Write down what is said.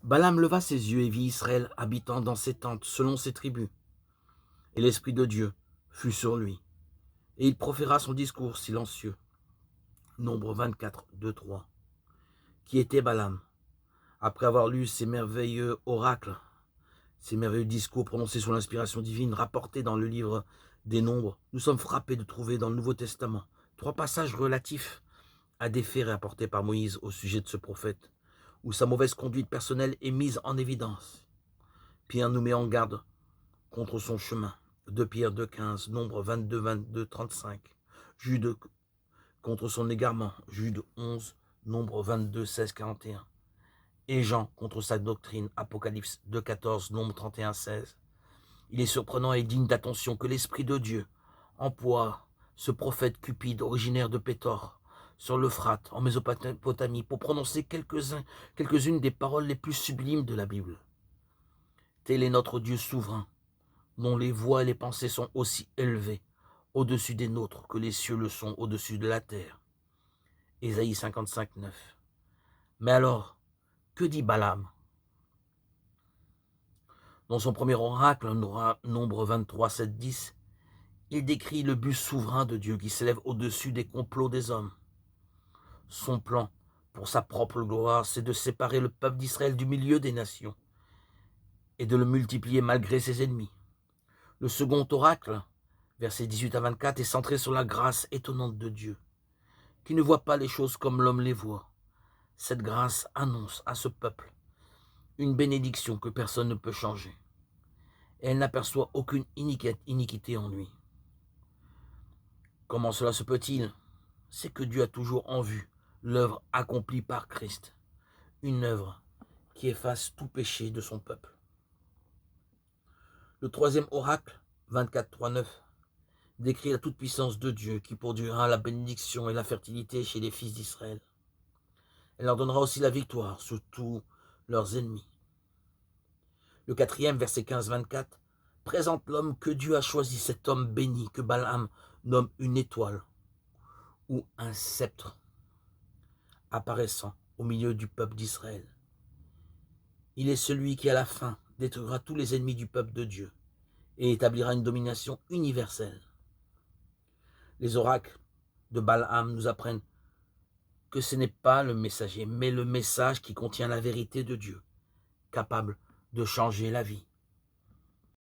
Balaam leva ses yeux et vit Israël habitant dans ses tentes selon ses tribus. Et l'Esprit de Dieu fut sur lui. Et il proféra son discours silencieux. Nombre 24, 2, 3. Qui était Balaam? Après avoir lu ces merveilleux oracles, ces merveilleux discours prononcés sous l'inspiration divine, rapportés dans le livre des Nombres, nous sommes frappés de trouver dans le Nouveau Testament 3 passages relatifs à des faits rapportés par Moïse au sujet de ce prophète, où sa mauvaise conduite personnelle est mise en évidence. Pierre nous met en garde contre son chemin. 2 Pierre 2,15, Nombre 22, 22, 35. Jude contre son égarement. Jude 11, Nombre 22, 16, 41. Et Jean contre sa doctrine. Apocalypse 2, 14, Nombre 31, 16. Il est surprenant et digne d'attention que l'Esprit de Dieu emploie ce prophète cupide originaire de Pétor sur l'Euphrate en Mésopotamie pour prononcer quelques-unes des paroles les plus sublimes de la Bible. Tel est notre Dieu souverain, dont les voix et les pensées sont aussi élevées au-dessus des nôtres que les cieux le sont au-dessus de la terre. Ésaïe 55, 9. Mais alors, que dit Balaam? Dans son premier oracle, Nombre 23, 7, 10, il décrit le but souverain de Dieu qui s'élève au-dessus des complots des hommes. Son plan, pour sa propre gloire, c'est de séparer le peuple d'Israël du milieu des nations et de le multiplier malgré ses ennemis. Le second oracle, versets 18 à 24, est centré sur la grâce étonnante de Dieu, qui ne voit pas les choses comme l'homme les voit. Cette grâce annonce à ce peuple une bénédiction que personne ne peut changer. Et elle n'aperçoit aucune iniquité en lui. Comment cela se peut-il? C'est que Dieu a toujours en vue l'œuvre accomplie par Christ, une œuvre qui efface tout péché de son peuple. Le troisième oracle, 24, 3, 9, décrit la toute-puissance de Dieu qui produira la bénédiction et la fertilité chez les fils d'Israël. Elle leur donnera aussi la victoire sur tous leurs ennemis. Le quatrième, verset 15, 24, présente l'homme que Dieu a choisi, cet homme béni que Balaam nomme une étoile ou un sceptre apparaissant au milieu du peuple d'Israël. Il est celui qui, à la fin, détruira tous les ennemis du peuple de Dieu et établira une domination universelle. Les oracles de Balaam nous apprennent que ce n'est pas le messager, mais le message qui contient la vérité de Dieu, capable de changer la vie